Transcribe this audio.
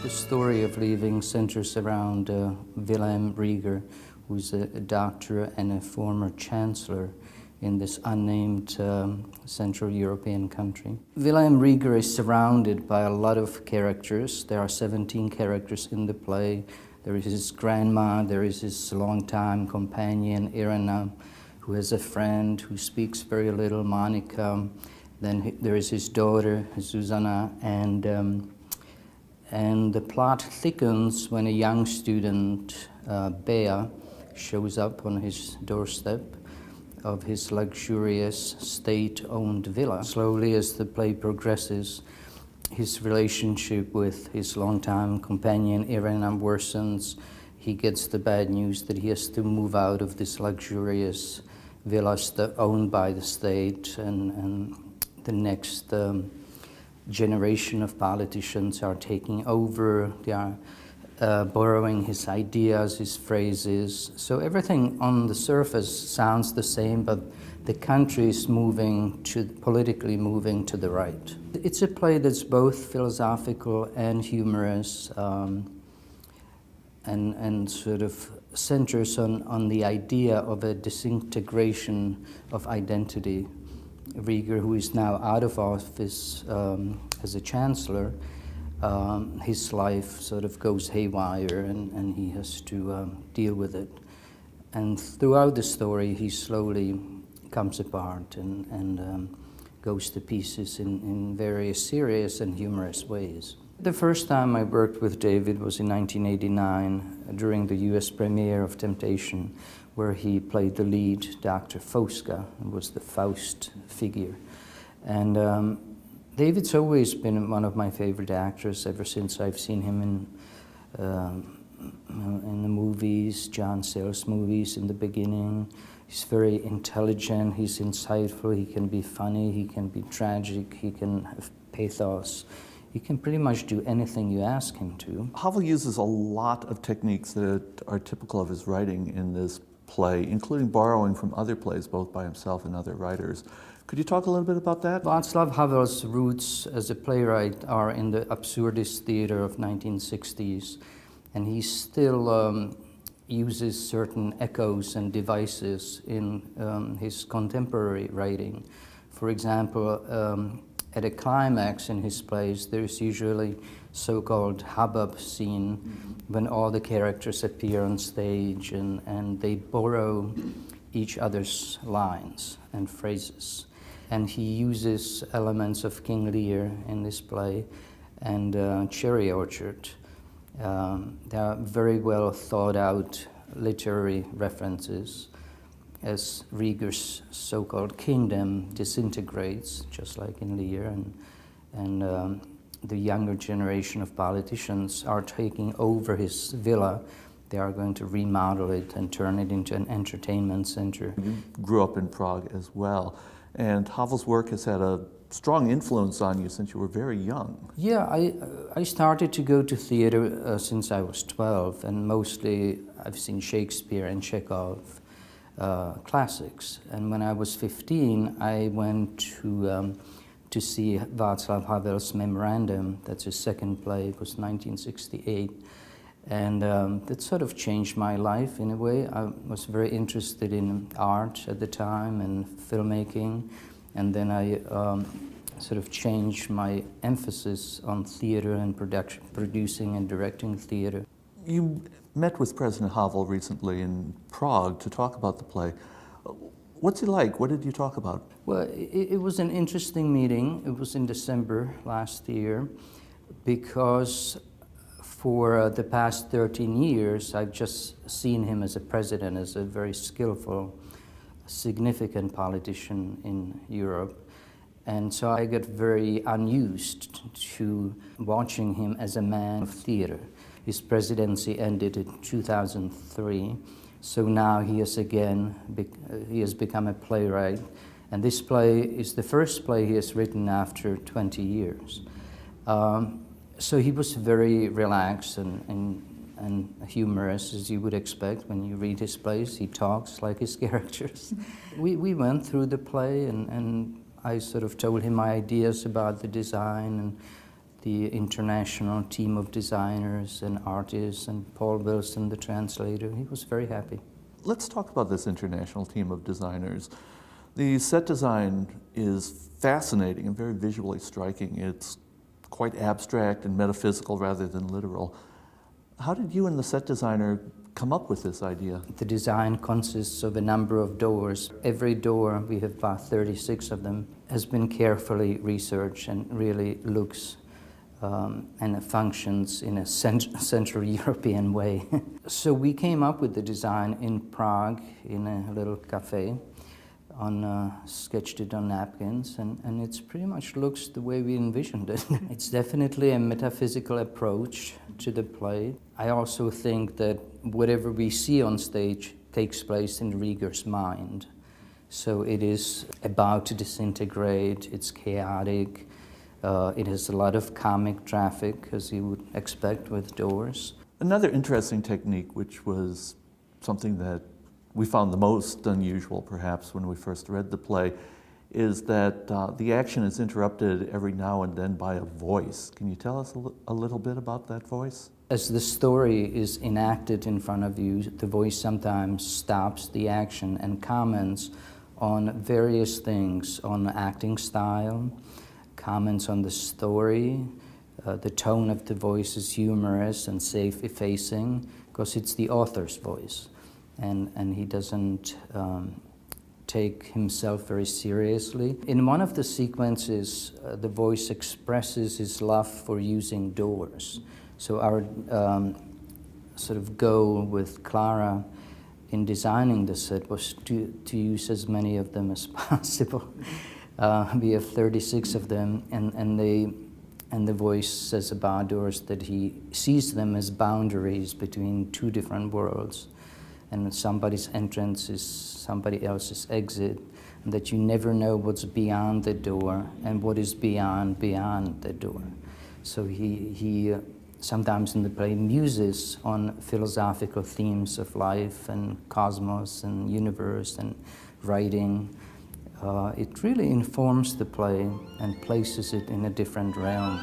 The story of leaving centers around Wilhelm Rieger, who's a doctor and a former chancellor in this unnamed Central European country. Wilhelm Rieger is surrounded by a lot of characters. There are 17 characters in the play. There is his grandma, there is his longtime companion, Irena, who has a friend who speaks very little, Monica. Then there is his daughter, Susanna, and the plot thickens when a young student, Bea, shows up on his doorstep of his luxurious state-owned villa. Slowly, as the play progresses, his relationship with his longtime companion Irena worsens. He gets the bad news that he has to move out of this luxurious villa owned by the state, and the next generation of politicians are taking over. They are borrowing his ideas, his phrases. So everything on the surface sounds the same, but the country is politically moving to the right. It's a play that's both philosophical and humorous, and sort of centers on the idea of a disintegration of identity. Rieger, who is now out of office as a chancellor, his life sort of goes haywire, and he has to deal with it. And throughout the story, he slowly comes apart and goes to pieces in various serious and humorous ways. The first time I worked with David was in 1989 during the US premiere of Temptation, where he played the lead, Dr. Fosca, and was the Faust figure. And David's always been one of my favorite actors ever since I've seen him in the movies, John Sayles movies in the beginning. He's very intelligent, he's insightful, he can be funny, he can be tragic, he can have pathos. He can pretty much do anything you ask him to. Havel uses a lot of techniques that are typical of his writing in this play, including borrowing from other plays, both by himself and other writers. Could you talk a little bit about that? Vaclav Havel's roots as a playwright are in the absurdist theater of 1960s, and he still uses certain echoes and devices in his contemporary writing. For example, at a climax in his plays, there's usually so-called hubbub scene when all the characters appear on stage and they borrow each other's lines and phrases. And he uses elements of King Lear in this play and Cherry Orchard. They are very well thought out literary references as Rieger's so-called kingdom disintegrates, just like in Lear, and the younger generation of politicians are taking over his villa. They are going to remodel it and turn it into an entertainment center. You grew up in Prague as well, and Havel's work has had a strong influence on you since you were very young. Yeah, I started to go to theater since I was 12, and mostly I've seen Shakespeare and Chekhov. Classics. And when I was 15, I went to see Václav Havel's Memorandum. That's his second play. It was 1968. And that sort of changed my life in a way. I was very interested in art at the time and filmmaking. And then I sort of changed my emphasis on theater and producing and directing theater. You met with President Havel recently in Prague to talk about the play. What's it like? What did you talk about? Well, it was an interesting meeting. It was in December last year because for the past 13 years, I've just seen him as a president, as a very skillful, significant politician in Europe. And so I got very unused to watching him as a man of theater. His presidency ended in 2003, so now he has become a playwright. And this play is the first play he has written after 20 years. So he was very relaxed and humorous, as you would expect when you read his plays. He talks like his characters. We went through the play, and I sort of told him my ideas about the design, the international team of designers and artists, and Paul Wilson, the translator. He was very happy. Let's talk about this international team of designers. The set design is fascinating and very visually striking. It's quite abstract and metaphysical rather than literal. How did you and the set designer come up with this idea? The design consists of a number of doors. Every door, we have about 36 of them, has been carefully researched and really looks and functions in a Central European way. So we came up with the design in Prague in a little cafe, sketched it on napkins, and it's pretty much looks the way we envisioned it. It's definitely a metaphysical approach to the play. I also think that whatever we see on stage takes place in Rieger's mind. So it is about to disintegrate, it's chaotic, it has a lot of comic traffic, as you would expect with doors. Another interesting technique, which was something that we found the most unusual, perhaps, when we first read the play, is that the action is interrupted every now and then by a voice. Can you tell us a little bit about that voice? As the story is enacted in front of you, the voice sometimes stops the action and comments on various things, on acting style, comments on the story. The tone of the voice is humorous and self-effacing because it's the author's voice. And he doesn't take himself very seriously. In one of the sequences, the voice expresses his love for using doors. So our sort of goal with Clara in designing the set was to use as many of them as possible. We have 36 of them, and the voice says about doors that he sees them as boundaries between two different worlds. And somebody's entrance is somebody else's exit, and that you never know what's beyond the door and what is beyond the door. So he sometimes in the play muses on philosophical themes of life and cosmos and universe and writing. It really informs the play and places it in a different realm.